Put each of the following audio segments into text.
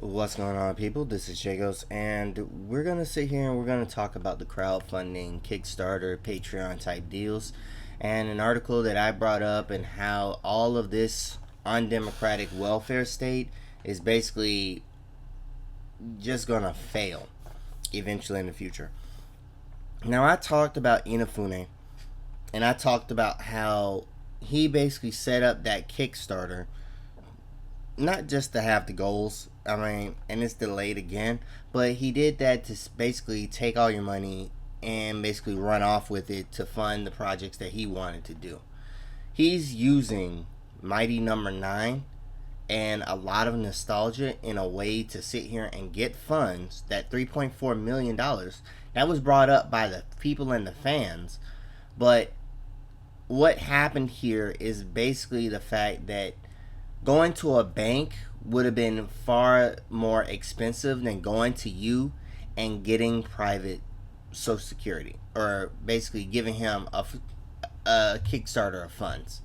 What's going on, people? This is Jagos, and we're going to sit here and we're going to talk about the crowdfunding, Kickstarter, Patreon type deals, and an article that I brought up, and how all of this undemocratic welfare state is basically just going to fail eventually in the future. Now, I talked about Inafune, and I talked about how he basically set up that Kickstarter not just to have the goals. I mean, and it's delayed again, but he did that to basically take all your money and basically run off with it to fund the projects that he wanted to do. He's using Mighty Number 9 and a lot of nostalgia in a way to sit here and get funds. That $3.4 million that was brought up by the people and the fans. But what happened here is basically the fact that going to a bank would have been far more expensive than going to you and getting private social security, or basically giving him a Kickstarter of funds.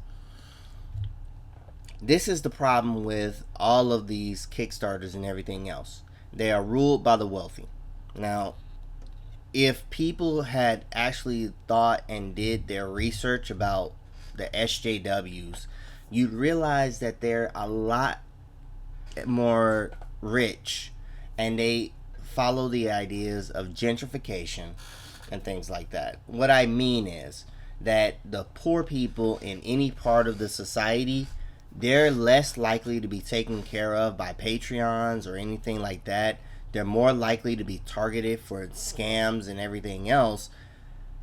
This is the problem with all of these Kickstarters and everything else. They are ruled by the wealthy. Now, if people had actually thought and did their research about the SJWs, you'd realize that they're a lot more rich, and they follow the ideas of gentrification and things like that. What I mean is that the poor people in any part of the society, they're less likely to be taken care of by Patreons or anything like that. They're more likely to be targeted for scams and everything else,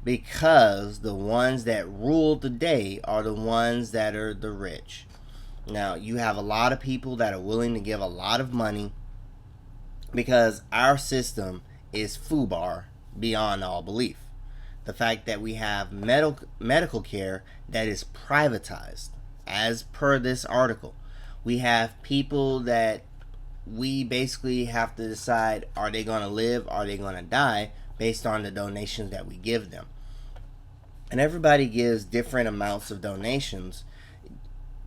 because the ones that rule the day are the ones that are the rich. Now, you have a lot of people that are willing to give a lot of money, because our system is FUBAR beyond all belief. The fact that we have medical care that is privatized, as per this article. We have people that we basically have to decide, are they going to live, are they going to die, based on the donations that we give them. And everybody gives different amounts of donations.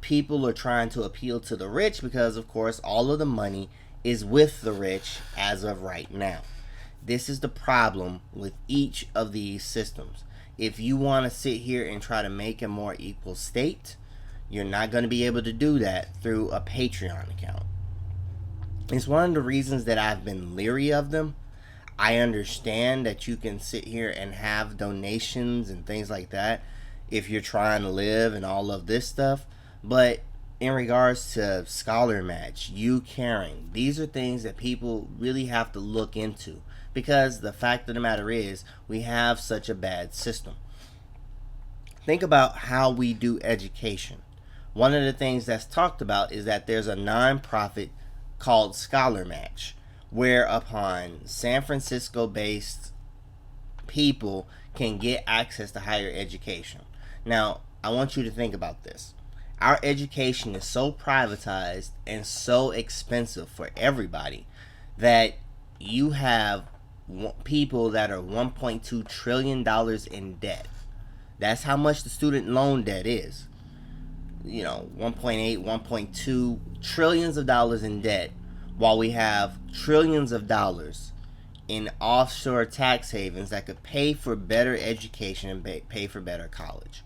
People are trying to appeal to the rich because, of course, all of the money is with the rich as of right now. This is the problem with each of these systems. If you want to sit here and try to make a more equal state, you're not going to be able to do that through a Patreon account. It's one of the reasons that I've been leery of them. I understand that you can sit here and have donations and things like that if you're trying to live and all of this stuff. But in regards to Scholar Match, you caring, these are things that people really have to look into, because the fact of the matter is, we have such a bad system. Think about how we do education. One of the things that's talked about is that there's a non-profit called Scholar Match, whereupon San Francisco based people can get access to higher education. Now, I want you to think about this. Our education is so privatized and so expensive for everybody that you have people that are $1.2 trillion in debt. That's how much the student loan debt is. 1.8, 1.2 trillions of dollars in debt, while we have trillions of dollars in offshore tax havens that could pay for better education and pay for better college.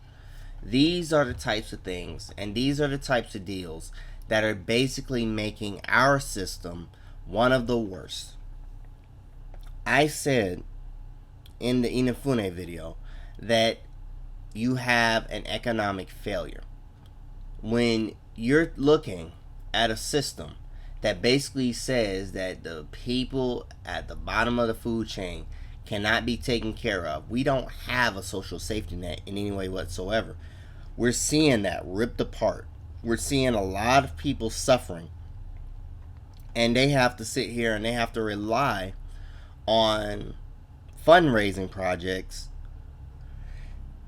These are the types of things, and these are the types of deals that are basically making our system one of the worst. I said in the Inafune video that you have an economic failure when you're looking at a system that basically says that the people at the bottom of the food chain cannot be taken care of. We don't have a social safety net in any way whatsoever. We're seeing that ripped apart. We're seeing a lot of people suffering, and they have to sit here and they have to rely on fundraising projects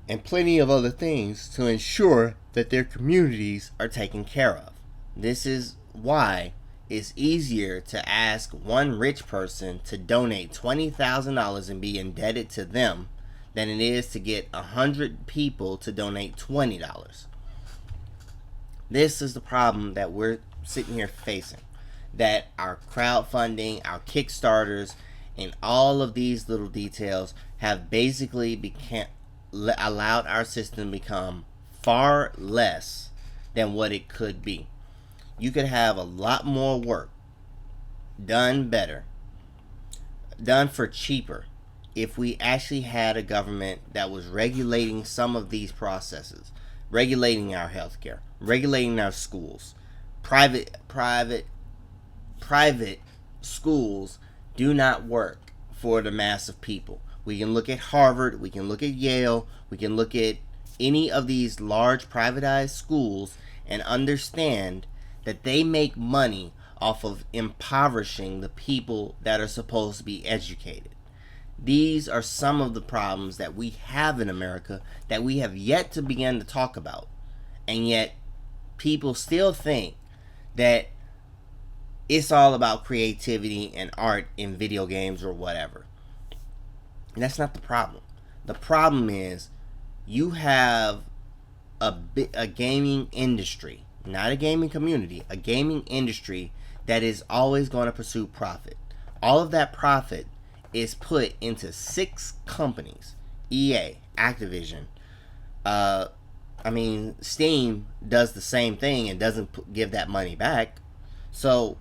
and plenty of other things to ensure that their communities are taken care of. This is why it's easier to ask one rich person to donate $20,000 and be indebted to them than it is to get 100 people to donate $20. This is the problem that we're sitting here facing. that our crowdfunding, our Kickstarters, and all of these little details have basically allowed our system to become far less than what it could be. You could have a lot more work done better, done for cheaper, if we actually had a government that was regulating some of these processes, regulating our healthcare, regulating our schools. Private schools do not work for the mass of people. We can look at Harvard, we can look at Yale, we can look at any of these large privatized schools and understand that they make money off of impoverishing the people that are supposed to be educated. These are some of the problems that we have in America that we have yet to begin to talk about. And yet, people still think that it's all about creativity and art in video games or whatever. And that's not the problem. The problem is you have a gaming industry, not a gaming community, a gaming industry that is always going to pursue profit. All of that profit is put into 6 companies. EA, Activision. Steam does the same thing and doesn't give that money back. So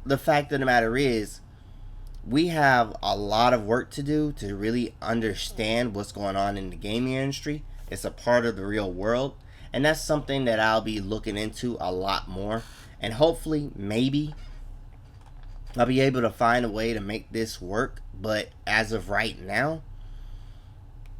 the fact of the matter is, we have a lot of work to do to really understand what's going on in the gaming industry. It's a part of the real world, and that's something that I'll be looking into a lot more. And hopefully, maybe I'll be able to find a way to make this work. But as of right now,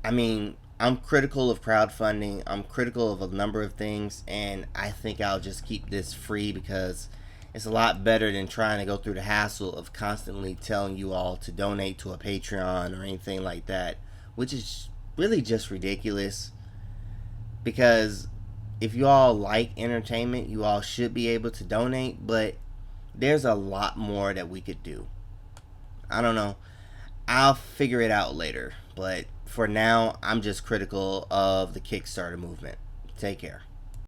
I'm critical of crowdfunding. I'm critical of a number of things, and I think I'll just keep this free because it's a lot better than trying to go through the hassle of constantly telling you all to donate to a Patreon or anything like that, which is really just ridiculous. Because if you all like entertainment, you all should be able to donate, but there's a lot more that we could do. I don't know. I'll figure it out later, but for now, I'm just critical of the Kickstarter movement. Take care.